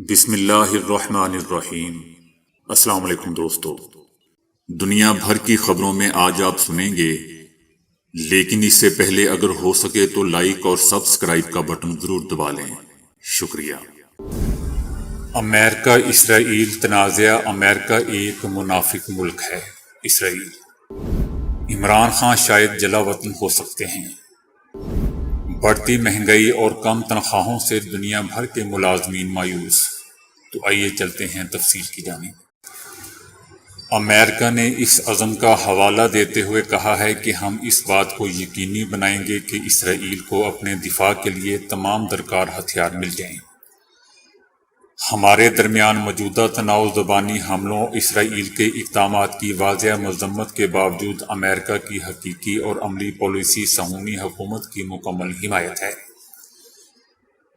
بسم اللہ الرحمن الرحیم۔ السلام علیکم دوستو، دنیا بھر کی خبروں میں آج آپ سنیں گے، لیکن اس سے پہلے اگر ہو سکے تو لائک اور سبسکرائب کا بٹن ضرور دبا لیں۔ شکریہ۔ امریکہ اسرائیل تنازع۔ امریکہ ایک منافق ملک ہے۔ اسرائیل۔ عمران خان شاید جلا وطن ہو سکتے ہیں۔ بڑھتی مہنگائی اور کم تنخواہوں سے دنیا بھر کے ملازمین مایوس۔ تو آئیے چلتے ہیں تفصیل کی جانب۔ امریکہ نے اس عزم کا حوالہ دیتے ہوئے کہا ہے کہ ہم اس بات کو یقینی بنائیں گے کہ اسرائیل کو اپنے دفاع کے لیے تمام درکار ہتھیار مل جائیں۔ ہمارے درمیان موجودہ تناؤ زبانی حملوں اسرائیل کے اقدامات کی واضح مذمت کے باوجود امریکہ کی حقیقی اور عملی پالیسی صہیونی حکومت کی مکمل حمایت ہے،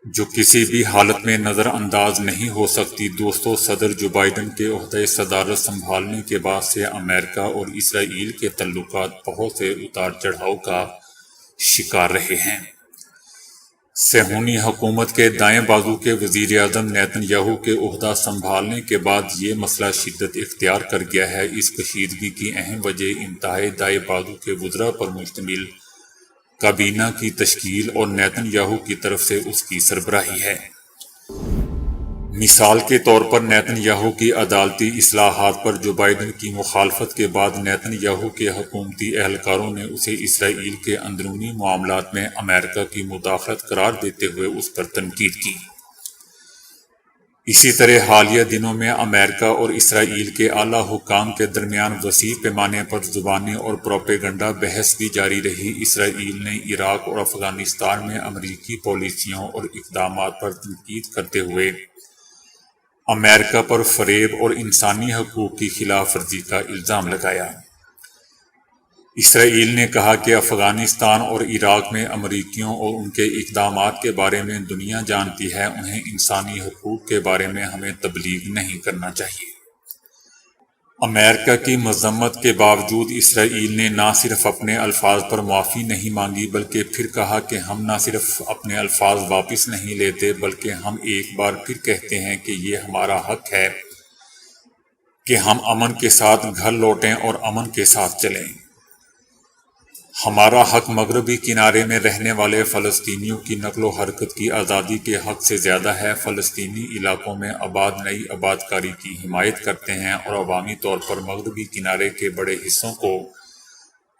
جو کسی بھی حالت میں نظر انداز نہیں ہو سکتی۔ دوستو، صدر جو بائیڈن کے عہدۂ صدارت سنبھالنے کے بعد سے امریکہ اور اسرائیل کے تعلقات بہت سے اتار چڑھاؤ کا شکار رہے ہیں۔ صہیونی حکومت کے دائیں بازو کے وزیر اعظم نیتن یاہو کے عہدہ سنبھالنے کے بعد یہ مسئلہ شدت اختیار کر گیا ہے۔ اس کشیدگی کی اہم وجہ انتہائی دائیں بازو کے وزراء پر مشتمل کابینہ کی تشکیل اور نیتن یاہو کی طرف سے اس کی سربراہی ہے۔ مثال کے طور پر نیتن یاہو کی عدالتی اصلاحات پر جو بائیڈن کی مخالفت کے بعد نیتن یاہو کے حکومتی اہلکاروں نے اسے اسرائیل کے اندرونی معاملات میں امریکہ کی مداخلت قرار دیتے ہوئے اس پر تنقید کی۔ اسی طرح حالیہ دنوں میں امریکہ اور اسرائیل کے اعلیٰ حکام کے درمیان وسیع پیمانے پر زبانی اور پروپیگنڈا بحث بھی جاری رہی۔ اسرائیل نے عراق اور افغانستان میں امریکی پالیسیوں اور اقدامات پر تنقید کرتے ہوئے امریکہ پر فریب اور انسانی حقوق کی خلاف ورزی کا الزام لگایا۔ اسرائیل نے کہا کہ افغانستان اور عراق میں امریکیوں اور ان کے اقدامات کے بارے میں دنیا جانتی ہے، انہیں انسانی حقوق کے بارے میں ہمیں تبلیغ نہیں کرنا چاہیے۔ امریکہ کی مذمت کے باوجود اسرائیل نے نہ صرف اپنے الفاظ پر معافی نہیں مانگی بلکہ پھر کہا کہ ہم نہ صرف اپنے الفاظ واپس نہیں لیتے بلکہ ہم ایک بار پھر کہتے ہیں کہ یہ ہمارا حق ہے کہ ہم امن کے ساتھ گھر لوٹیں اور امن کے ساتھ چلیں۔ ہمارا حق مغربی کنارے میں رہنے والے فلسطینیوں کی نقل و حرکت کی آزادی کے حق سے زیادہ ہے۔ فلسطینی علاقوں میں نئی آباد کاری کی حمایت کرتے ہیں اور عوامی طور پر مغربی کنارے کے بڑے حصوں کو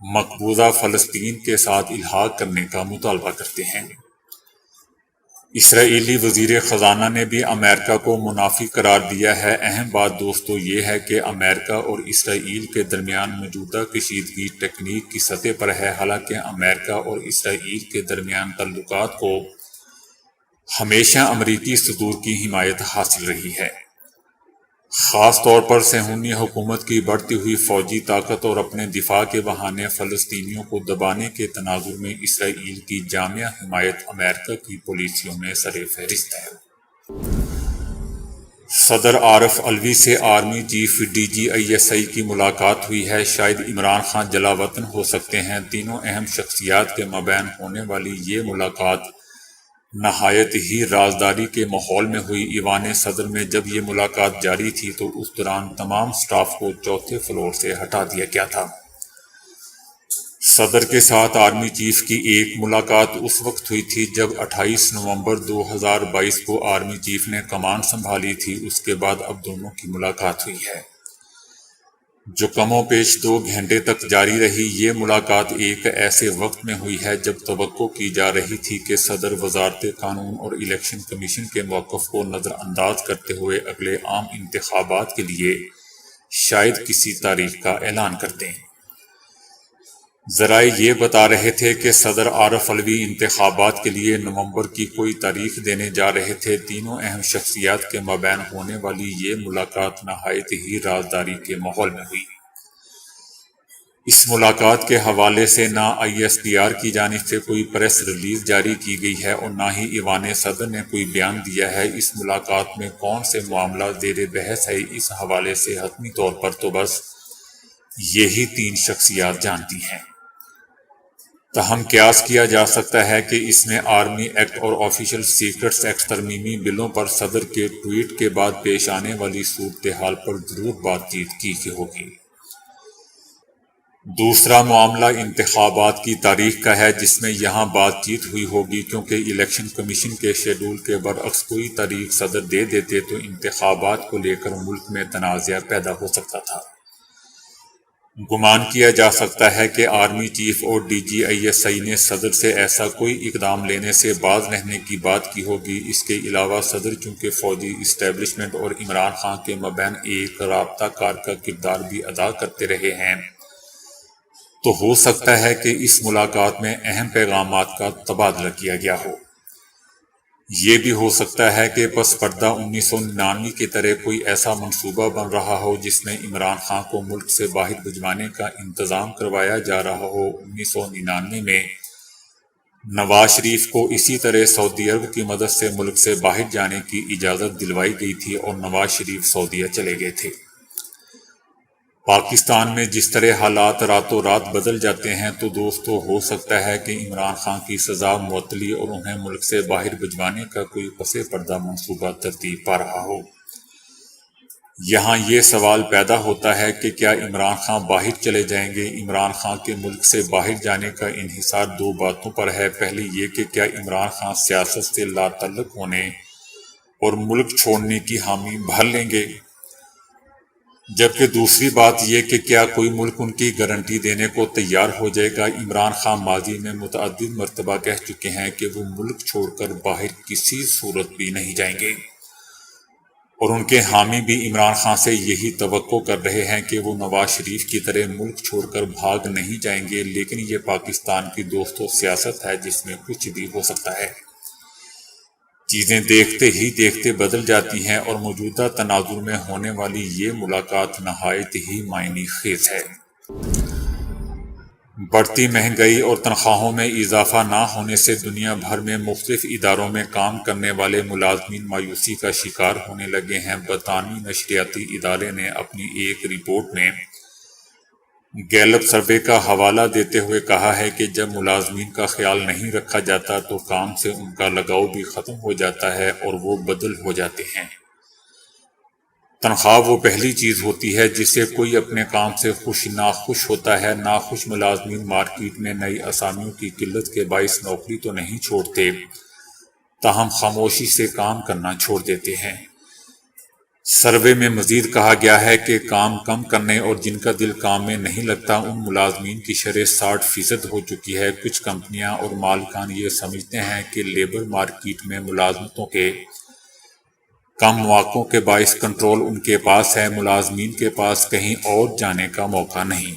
مقبوضہ فلسطین کے ساتھ الحاق کرنے کا مطالبہ کرتے ہیں۔ اسرائیلی وزیر خزانہ نے بھی امریکہ کو منافق قرار دیا ہے۔ اہم بات دوستو یہ ہے کہ امریکہ اور اسرائیل کے درمیان موجودہ کشیدگی ٹیکنیک کی سطح پر ہے۔ حالانکہ امریکہ اور اسرائیل کے درمیان تعلقات کو ہمیشہ امریکی صدور کی حمایت حاصل رہی ہے، خاص طور پر صہیونی حکومت کی بڑھتی ہوئی فوجی طاقت اور اپنے دفاع کے بہانے فلسطینیوں کو دبانے کے تناظر میں اسرائیل کی جامع حمایت امریکہ کی پالیسیوں میں سر فہرست ہے۔ صدر عارف علوی سے آرمی چیف DG/ISI کی ملاقات ہوئی ہے۔ شاید عمران خان جلا وطن ہو سکتے ہیں۔ تینوں اہم شخصیات کے مابین ہونے والی یہ ملاقات نہایت ہی رازداری کے ماحول میں ہوئی۔ ایوان صدر میں جب یہ ملاقات جاری تھی تو اس دوران تمام سٹاف کو چوتھے فلور سے ہٹا دیا گیا تھا۔ صدر کے ساتھ آرمی چیف کی ایک ملاقات اس وقت ہوئی تھی جب 28 نومبر 2022 کو آرمی چیف نے کمان سنبھالی تھی۔ اس کے بعد اب دونوں کی ملاقات ہوئی ہے، جو کم و بیش 2 گھنٹے تک جاری رہی۔ یہ ملاقات ایک ایسے وقت میں ہوئی ہے جب توقع کی جا رہی تھی کہ صدر وزارت قانون اور الیکشن کمیشن کے موقف کو نظر انداز کرتے ہوئے اگلے عام انتخابات کے لیے شاید کسی تاریخ کا اعلان کر دیں۔ ذرائع یہ بتا رہے تھے کہ صدر عارف علوی انتخابات کے لیے نومبر کی کوئی تاریخ دینے جا رہے تھے۔ تینوں اہم شخصیات کے مابین ہونے والی یہ ملاقات نہایت ہی رازداری کے ماحول میں ہوئی۔ اس ملاقات کے حوالے سے نہ ISDR کی جانب سے کوئی پریس ریلیز جاری کی گئی ہے اور نہ ہی ایوان صدر نے کوئی بیان دیا ہے۔ اس ملاقات میں کون سے معاملات زیر بحث ہے، اس حوالے سے حتمی طور پر تو بس یہی 3 شخصیات جانتی ہیں۔ تاہم قیاس کیا جا سکتا ہے کہ اس میں آرمی ایکٹ اور آفیشل سیکرٹس ایکٹ ترمیمی بلوں پر صدر کے ٹویٹ کے بعد پیش آنے والی صورتحال پر ضرور بات چیت کی ہوگی۔ دوسرا معاملہ انتخابات کی تاریخ کا ہے، جس میں یہاں بات چیت ہوئی ہوگی، کیونکہ الیکشن کمیشن کے شیڈول کے برعکس کوئی تاریخ صدر دے دیتے تو انتخابات کو لے کر ملک میں تنازع پیدا ہو سکتا تھا۔ گمان کیا جا سکتا ہے کہ آرمی چیف اور DGISI نے صدر سے ایسا کوئی اقدام لینے سے باز رہنے کی بات کی ہوگی۔ اس کے علاوہ صدر چونکہ فوجی اسٹیبلشمنٹ اور عمران خان کے مابین ایک رابطہ کار کا کردار بھی ادا کرتے رہے ہیں، تو ہو سکتا ہے کہ اس ملاقات میں اہم پیغامات کا تبادلہ کیا گیا ہو۔ یہ بھی ہو سکتا ہے کہ پس پردہ 1999 کی طرح کوئی ایسا منصوبہ بن رہا ہو جس میں عمران خان کو ملک سے باہر بھجوانے کا انتظام کروایا جا رہا ہو۔ 1999 میں نواز شریف کو اسی طرح سعودی عرب کی مدد سے ملک سے باہر جانے کی اجازت دلوائی گئی تھی اور نواز شریف سعودیہ چلے گئے تھے۔ پاکستان میں جس طرح حالات راتوں رات بدل جاتے ہیں، تو دوستو ہو سکتا ہے کہ عمران خان کی سزا معطلی اور انہیں ملک سے باہر بھجوانے کا کوئی پس پردہ منصوبہ ترتیب پا رہا ہو۔ یہاں یہ سوال پیدا ہوتا ہے کہ کیا عمران خان باہر چلے جائیں گے؟ عمران خان کے ملک سے باہر جانے کا انحصار دو باتوں پر ہے۔ پہلی یہ کہ کیا عمران خان سیاست سے لا تعلق ہونے اور ملک چھوڑنے کی حامی بھر لیں گے، جبکہ دوسری بات یہ کہ کیا کوئی ملک ان کی گارنٹی دینے کو تیار ہو جائے گا۔ عمران خان ماضی میں متعدد مرتبہ کہہ چکے ہیں کہ وہ ملک چھوڑ کر باہر کسی صورت بھی نہیں جائیں گے، اور ان کے حامی بھی عمران خان سے یہی توقع کر رہے ہیں کہ وہ نواز شریف کی طرح ملک چھوڑ کر بھاگ نہیں جائیں گے۔ لیکن یہ پاکستان کی دوستو سیاست ہے، جس میں کچھ بھی ہو سکتا ہے۔ چیزیں دیکھتے ہی دیکھتے بدل جاتی ہیں، اور موجودہ تناظر میں ہونے والی یہ ملاقات نہایت ہی معنی خیز ہے۔ بڑھتی مہنگائی اور تنخواہوں میں اضافہ نہ ہونے سے دنیا بھر میں مختلف اداروں میں کام کرنے والے ملازمین مایوسی کا شکار ہونے لگے ہیں۔ برطانوی نشریاتی ادارے نے اپنی ایک رپورٹ میں گیلپ سروے کا حوالہ دیتے ہوئے کہا ہے کہ جب ملازمین کا خیال نہیں رکھا جاتا تو کام سے ان کا لگاؤ بھی ختم ہو جاتا ہے اور وہ بدل ہو جاتے ہیں۔ تنخواہ وہ پہلی چیز ہوتی ہے جس سے کوئی اپنے کام سے ناخوش ہوتا ہے۔ ناخوش ملازمین مارکیٹ میں نئی اسامیوں کی قلت کے باعث نوکری تو نہیں چھوڑتے، تاہم خاموشی سے کام کرنا چھوڑ دیتے ہیں۔ سروے میں مزید کہا گیا ہے کہ کام کم کرنے اور جن کا دل کام میں نہیں لگتا ان ملازمین کی شرح 60% ہو چکی ہے۔ کچھ کمپنیاں اور مالکان یہ سمجھتے ہیں کہ لیبر مارکیٹ میں ملازمتوں کے کم مواقعوں کے باعث کنٹرول ان کے پاس ہے، ملازمین کے پاس کہیں اور جانے کا موقع نہیں،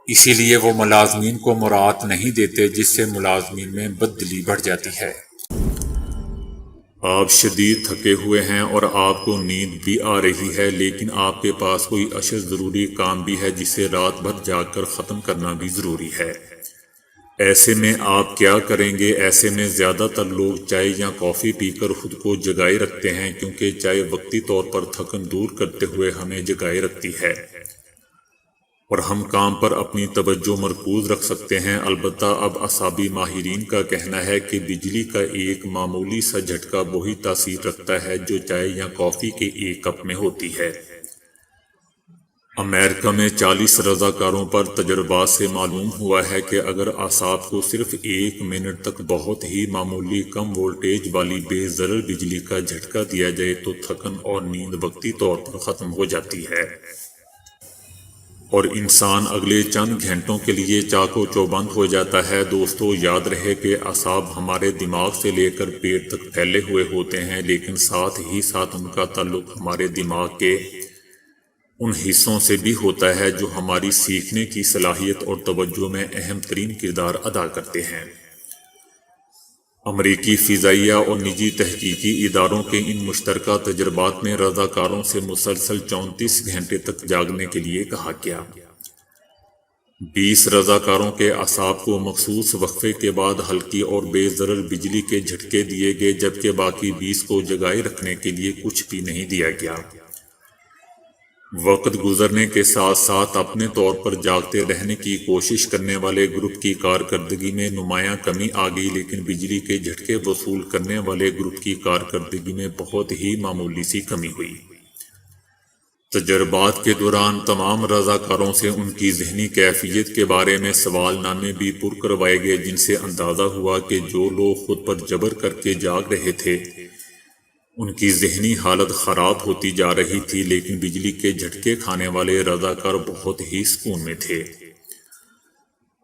اسی لیے وہ ملازمین کو مراعات نہیں دیتے، جس سے ملازمین میں بددلی بڑھ جاتی ہے۔ آپ شدید تھکے ہوئے ہیں اور آپ کو نیند بھی آ رہی ہے، لیکن آپ کے پاس کوئی اشد ضروری کام بھی ہے جسے رات بھر جاگ کر ختم کرنا بھی ضروری ہے۔ ایسے میں آپ کیا کریں گے؟ ایسے میں زیادہ تر لوگ چائے یا کافی پی کر خود کو جگائے رکھتے ہیں، کیونکہ چائے وقتی طور پر تھکن دور کرتے ہوئے ہمیں جگائے رکھتی ہے اور ہم کام پر اپنی توجہ مرکوز رکھ سکتے ہیں۔ البتہ اب اعصابی ماہرین کا کہنا ہے کہ بجلی کا ایک معمولی سا جھٹکا وہی تاثیر رکھتا ہے جو چائے یا کافی کے ایک کپ میں ہوتی ہے۔ امریکہ میں 40 رضاکاروں پر تجربات سے معلوم ہوا ہے کہ اگر اعصاب کو صرف 1 منٹ تک بہت ہی معمولی کم وولٹیج والی بے ضرر بجلی کا جھٹکا دیا جائے تو تھکن اور نیند وقتی طور پر ختم ہو جاتی ہے، اور انسان اگلے چند گھنٹوں کے لیے چاق و چوبند ہو جاتا ہے۔ دوستو یاد رہے کہ اعصاب ہمارے دماغ سے لے کر پیٹ تک پھیلے ہوئے ہوتے ہیں، لیکن ساتھ ہی ساتھ ان کا تعلق ہمارے دماغ کے ان حصوں سے بھی ہوتا ہے جو ہماری سیکھنے کی صلاحیت اور توجہ میں اہم ترین کردار ادا کرتے ہیں۔ امریکی فضائیہ اور نجی تحقیقی اداروں کے ان مشترکہ تجربات میں رضاکاروں سے مسلسل 34 گھنٹے تک جاگنے کے لیے کہا گیا۔ 20 رضاکاروں کے اعصاب کو مخصوص وقفے کے بعد ہلکی اور بے ضرر بجلی کے جھٹکے دیے گئے، جبکہ باقی 20 کو جگائے رکھنے کے لیے کچھ بھی نہیں دیا گیا۔ وقت گزرنے کے ساتھ ساتھ اپنے طور پر جاگتے رہنے کی کوشش کرنے والے گروپ کی کارکردگی میں نمایاں کمی آ گئی، لیکن بجلی کے جھٹکے وصول کرنے والے گروپ کی کارکردگی میں بہت ہی معمولی سی کمی ہوئی۔ تجربات کے دوران تمام رضاکاروں سے ان کی ذہنی کیفیت کے بارے میں سوال نامے بھی پر کروائے گئے، جن سے اندازہ ہوا کہ جو لوگ خود پر جبر کر کے جاگ رہے تھے ان کی ذہنی حالت خراب ہوتی جا رہی تھی، لیکن بجلی کے جھٹکے کھانے والے رضاکار بہت ہی سکون میں تھے۔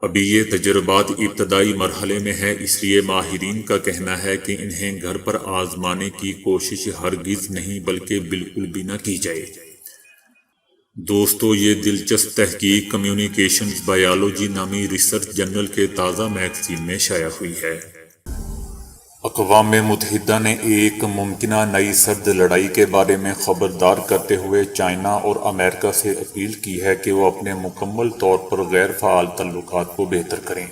ابھی یہ تجربات ابتدائی مرحلے میں ہے، اس لیے ماہرین کا کہنا ہے کہ انہیں گھر پر آزمانے کی کوشش ہرگز نہیں بلکہ بالکل بھی نہ کی جائے۔ دوستو، یہ دلچسپ تحقیق کمیونیکیشنز بائیولوجی نامی ریسرچ جرنل کے تازہ میگزین میں شائع ہوئی ہے۔ اقوام متحدہ نے ایک ممکنہ نئی سرد لڑائی کے بارے میں خبردار کرتے ہوئے چائنا اور امریکہ سے اپیل کی ہے کہ وہ اپنے مکمل طور پر غیر فعال تعلقات کو بہتر کریں۔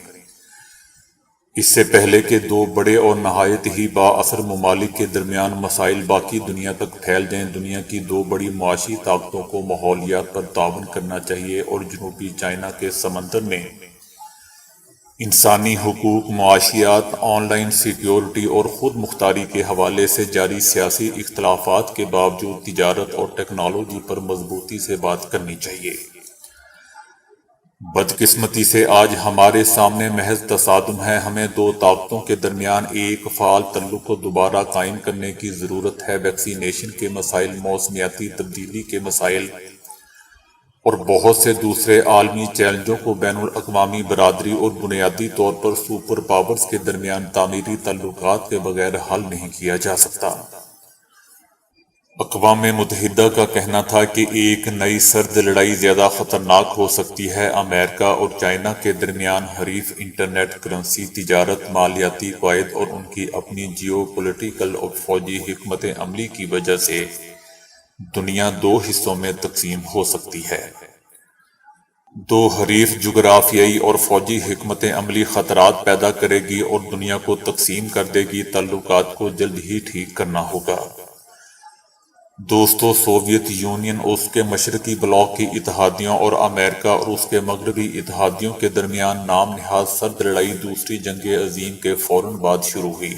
اس سے پہلے کہ دو بڑے اور نہایت ہی با اثر ممالک کے درمیان مسائل باقی دنیا تک پھیل جائیں، دنیا کی دو بڑی معاشی طاقتوں کو ماحولیات پر تعاون کرنا چاہیے اور جنوبی چائنا کے سمندر میں انسانی حقوق، معاشیات، آن لائن سیکیورٹی اور خود مختاری کے حوالے سے جاری سیاسی اختلافات کے باوجود تجارت اور ٹیکنالوجی پر مضبوطی سے بات کرنی چاہیے۔ بدقسمتی سے آج ہمارے سامنے محض تصادم ہے۔ ہمیں دو طاقتوں کے درمیان ایک فعال تعلق کو دوبارہ قائم کرنے کی ضرورت ہے۔ ویکسینیشن کے مسائل، موسمیاتی تبدیلی کے مسائل اور بہت سے دوسرے عالمی چیلنجوں کو بین الاقوامی برادری اور بنیادی طور پر سپر پاورز کے درمیان تعمیری تعلقات کے بغیر حل نہیں کیا جا سکتا۔ اقوام متحدہ کا کہنا تھا کہ ایک نئی سرد لڑائی زیادہ خطرناک ہو سکتی ہے۔ امریکہ اور چائنا کے درمیان حریف انٹرنیٹ، کرنسی، تجارت، مالیاتی قواعد اور ان کی اپنی جیو پولیٹیکل اور فوجی حکمت عملی کی وجہ سے دنیا دو حصوں میں تقسیم ہو سکتی ہے۔ دو حریف جغرافیائی اور فوجی حکمت عملی خطرات پیدا کرے گی اور دنیا کو تقسیم کر دے گی۔ تعلقات کو جلد ہی ٹھیک کرنا ہوگا۔ دوستو، سوویت یونین اور اس کے مشرقی بلاک کی اتحادیوں اور امریکہ اور اس کے مغربی اتحادیوں کے درمیان نام نہاد سرد لڑائی دوسری جنگ عظیم کے فوراً بعد شروع ہوئی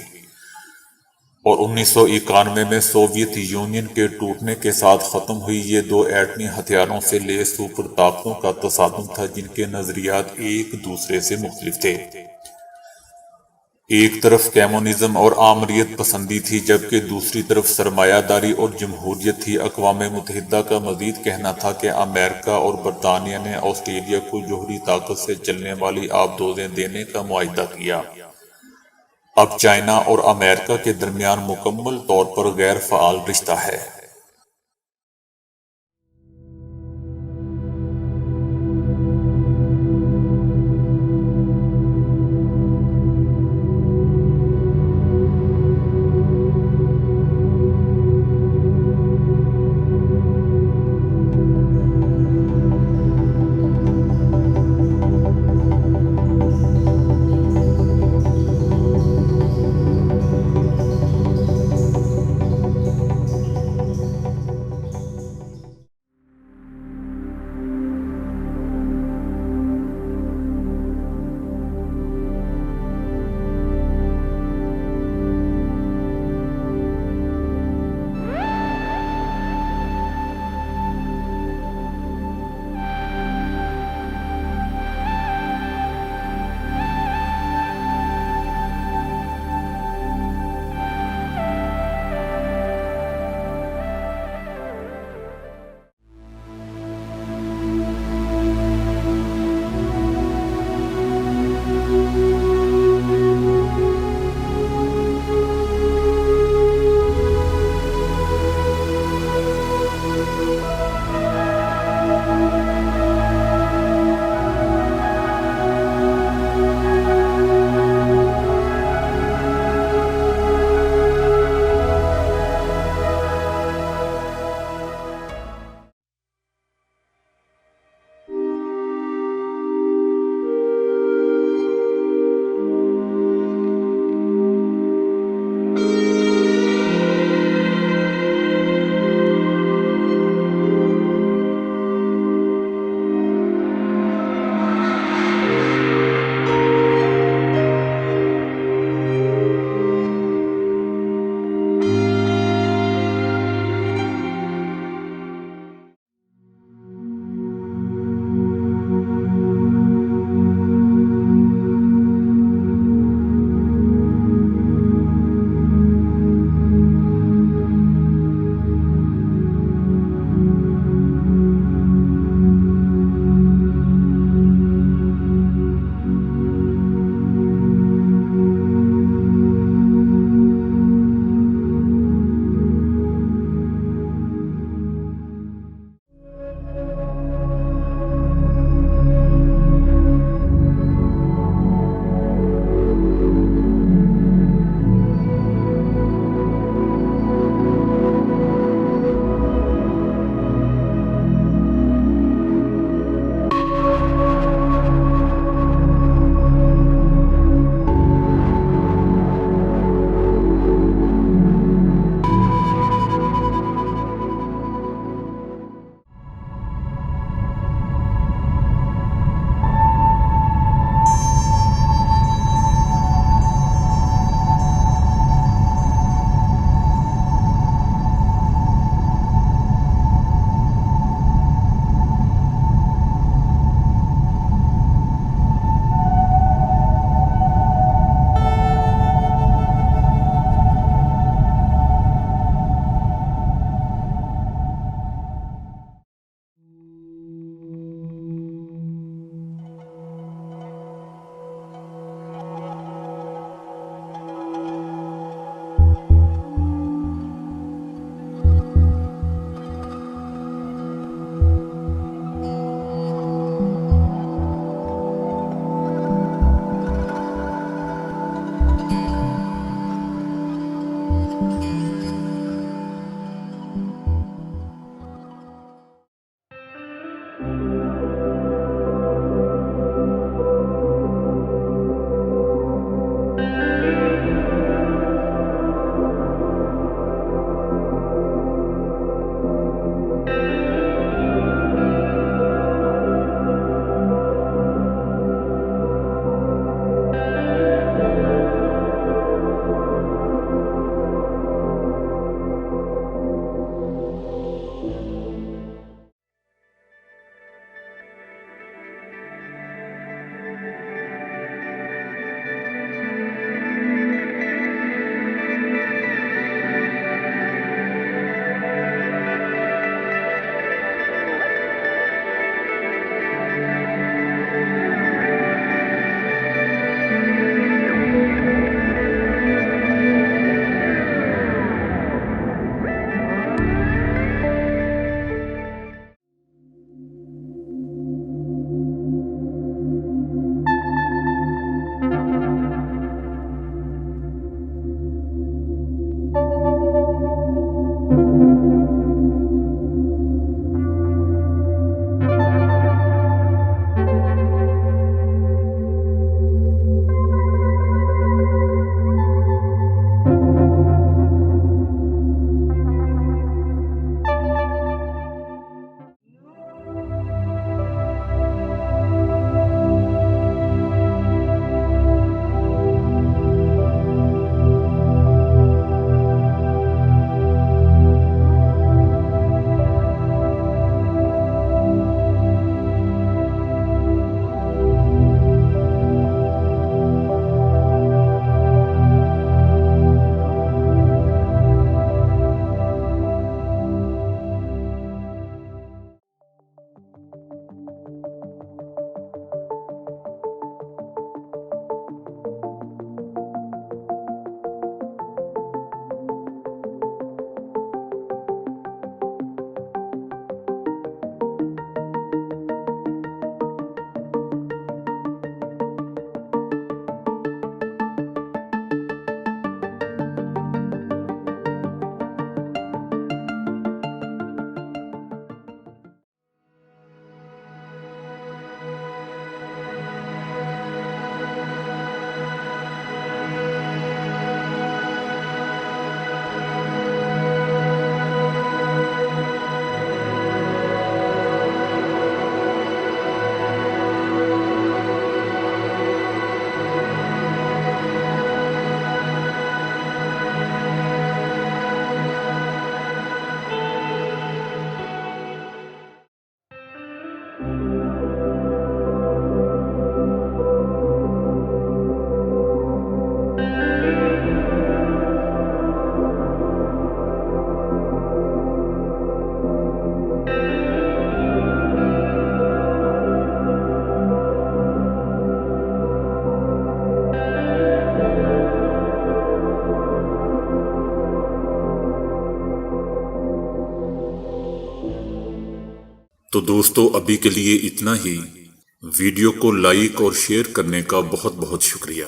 اور 1991 میں سوویت یونین کے ٹوٹنے کے ساتھ ختم ہوئی۔ یہ دو ایٹمی ہتھیاروں سے لیس سپر طاقتوں کا تصادم تھا جن کے نظریات ایک دوسرے سے مختلف تھے۔ ایک طرف کمیونزم اور آمریت پسندی تھی جبکہ دوسری طرف سرمایہ داری اور جمہوریت تھی۔ اقوام متحدہ کا مزید کہنا تھا کہ امریکہ اور برطانیہ نے آسٹریلیا کو جوہری طاقت سے چلنے والی آبدوزیں دینے کا معاہدہ کیا۔ اب چائنا اور امریکہ کے درمیان مکمل طور پر غیر فعال رشتہ ہے۔ تو دوستو ابھی کے لیے اتنا ہی۔ ویڈیو کو لائک اور شیئر کرنے کا بہت بہت شکریہ۔